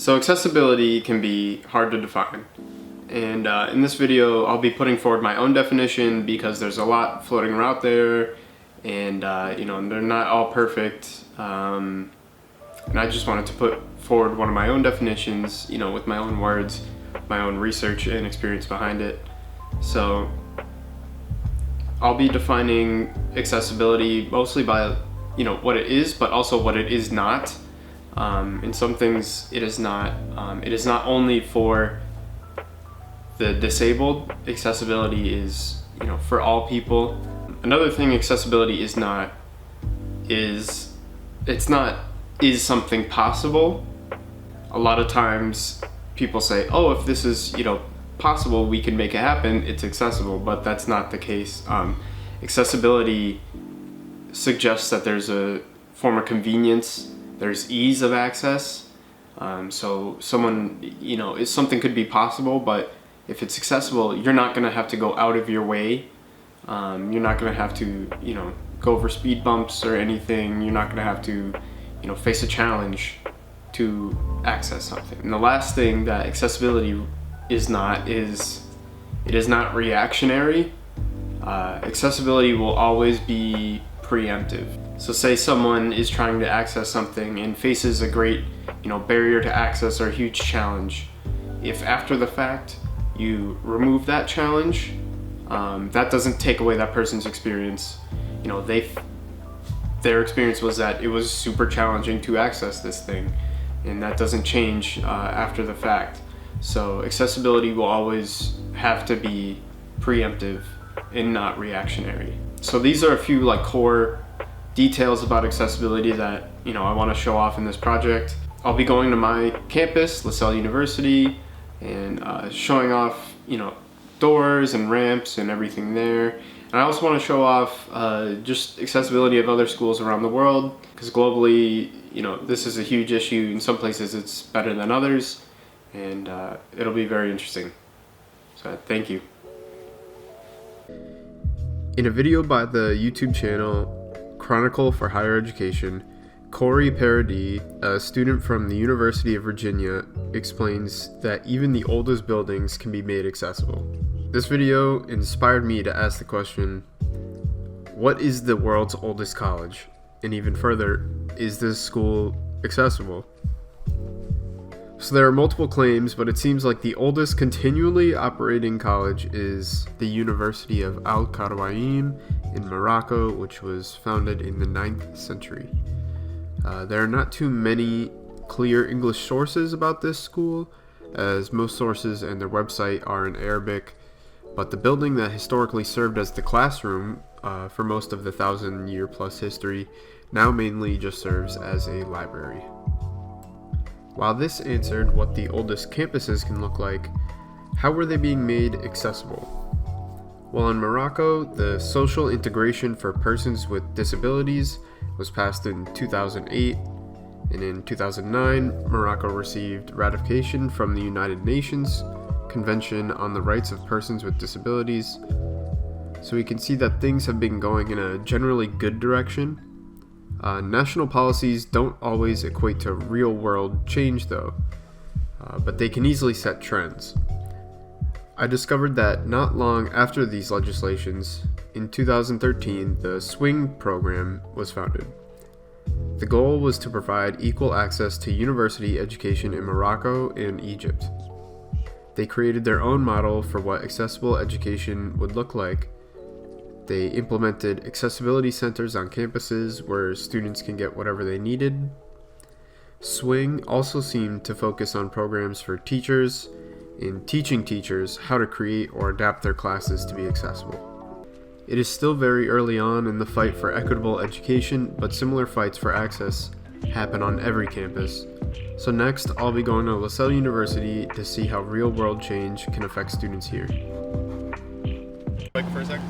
So accessibility can be hard to define, and in this video I'll be putting forward my own definition because there's a lot floating around there, and they're not all perfect, and I just wanted to put forward one of my own definitions, with my own words, my own research and experience behind it. So I'll be defining accessibility mostly by what it is, but also what it is not. In some things it is not. It is not only for the disabled. Accessibility is for all people. Another thing accessibility is not is something possible. A lot of times people say, oh, if this is possible, we can make it happen, it's accessible, but that's not the case. Accessibility suggests that there's a form of convenience, there's ease of access. So something could be possible, but if it's accessible, you're not going to have to go out of your way. You're not going to have to go over speed bumps or anything. You're not going to have to face a challenge to access something. And the last thing that accessibility is not is it is not reactionary. Accessibility will always be preemptive. So say someone is trying to access something and faces a great barrier to access or a huge challenge. If after the fact you remove that challenge, that doesn't take away that person's experience. Their experience was that it was super challenging to access this thing, and that doesn't change after the fact. So accessibility will always have to be preemptive and not reactionary. So these are a few core details about accessibility that I want to show off in this project. I'll be going to my campus, Lasell University, and showing off doors and ramps and everything there. And I also want to show off just accessibility of other schools around the world, because globally this is a huge issue. In some places it's better than others, and it'll be very interesting. So thank you. In a video by the YouTube channel Chronicle for Higher Education, Cory, Paradis, a student from the University of Virginia, explains that even the oldest buildings can be made accessible. This video inspired me to ask the question, what is the world's oldest college? And even further, is this school accessible? So there are multiple claims, but it seems like the oldest continually operating college is the University of al-Qarawiyyin in Morocco, which was founded in the 9th century. There are not too many clear English sources about this school, as most sources and their website are in Arabic, but the building that historically served as the classroom for most of the 1,000-year-plus history now mainly just serves as a library. While this answered what the oldest campuses can look like, how were they being made accessible? Well, in Morocco, the Social Integration for Persons with Disabilities was passed in 2008, and in 2009, Morocco received ratification from the United Nations Convention on the Rights of Persons with Disabilities. So we can see that things have been going in a generally good direction. National policies don't always equate to real-world change though, but they can easily set trends. I discovered that not long after these legislations, in 2013, the SWING program was founded. The goal was to provide equal access to university education in Morocco and Egypt. They created their own model for what accessible education would look like. They implemented accessibility centers on campuses where students can get whatever they needed. SWING also seemed to focus on programs for teachers in teaching teachers how to create or adapt their classes to be accessible. It is still very early on in the fight for equitable education, but similar fights for access happen on every campus. So next, I'll be going to Lasell University to see how real-world change can affect students here. Quick for a sec.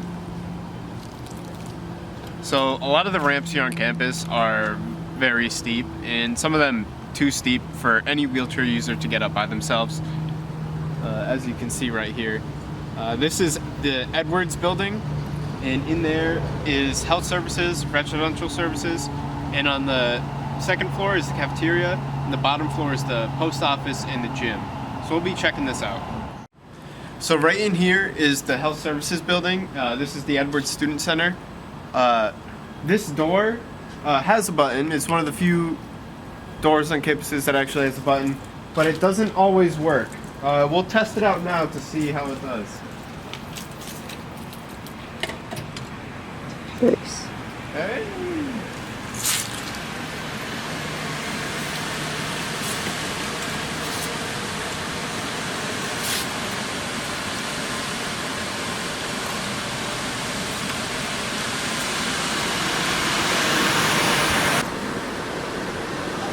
So a lot of the ramps here on campus are very steep, and some of them too steep for any wheelchair user to get up by themselves. As you can see right here, this is the Edwards building, and in there is health services, residential services, and on the second floor is the cafeteria, and the bottom floor is the post office and the gym. So we'll be checking this out. So right in here is the health services building. This is the Edwards Student Center. This door has a button. It's one of the few doors on campuses that actually has a button, but it doesn't always work. We'll test it out now to see how it does. Thanks. Hey.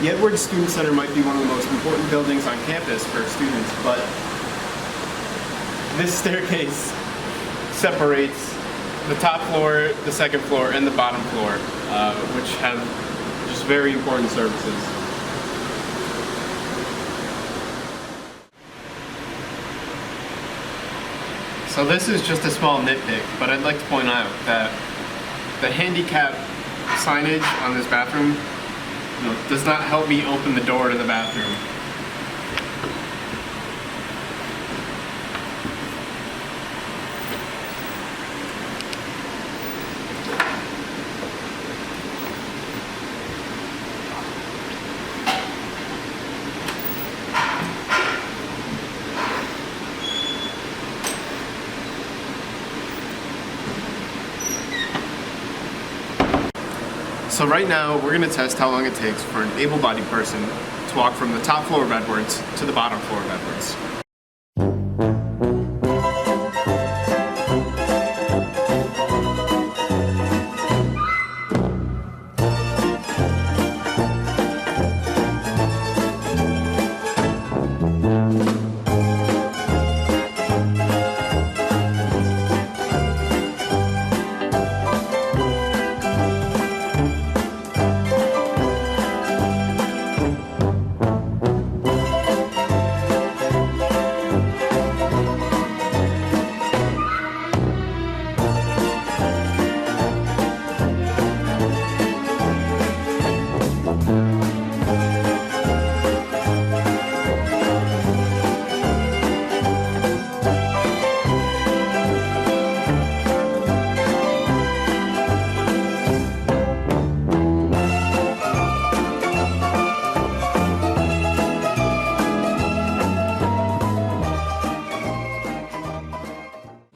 The Edwards Student Center might be one of the most important buildings on campus for students, but this staircase separates the top floor, the second floor, and the bottom floor, which have just very important services. So this is just a small nitpick, but I'd like to point out that the handicap signage on this bathroom does not help me open the door to the bathroom. So right now, we're going to test how long it takes for an able-bodied person to walk from the top floor of Edwards to the bottom floor of Edwards.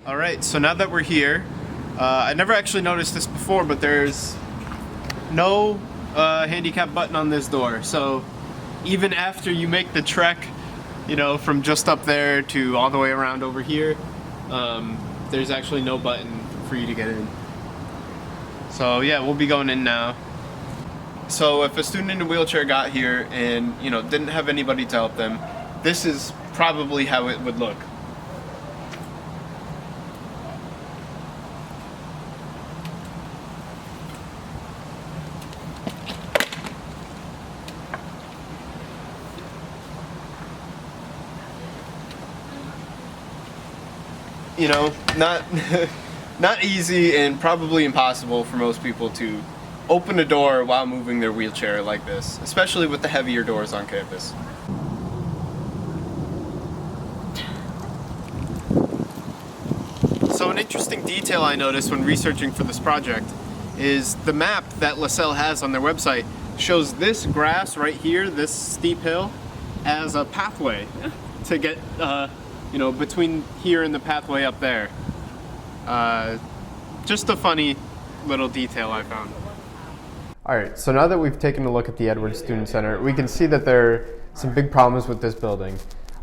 Alright, so now that we're here, I never actually noticed this before, but there's no handicap button on this door. So even after you make the trek, from just up there to all the way around over here, there's actually no button for you to get in. So yeah, we'll be going in now. So if a student in a wheelchair got here and didn't have anybody to help them, this is probably how it would look. Not easy and probably impossible for most people to open a door while moving their wheelchair like this, especially with the heavier doors on campus. So an interesting detail I noticed when researching for this project is the map that Lasell has on their website shows this grass right here, this steep hill, as a pathway to get between here and the pathway up there. Just a funny little detail I found. Alright, so now that we've taken a look at the Edwards Student Center, we can see that there are some big problems with this building.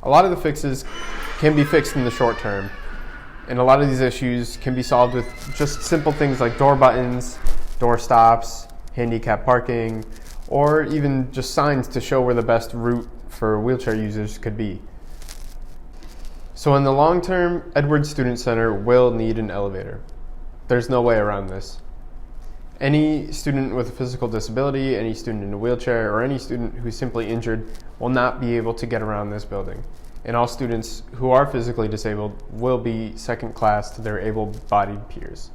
A lot of the fixes can be fixed in the short term, and a lot of these issues can be solved with just simple things like door buttons, door stops, handicap parking, or even just signs to show where the best route for wheelchair users could be. So in the long term, Edwards Student Center will need an elevator. There's no way around this. Any student with a physical disability, any student in a wheelchair, or any student who's simply injured will not be able to get around this building. And all students who are physically disabled will be second class to their able-bodied peers.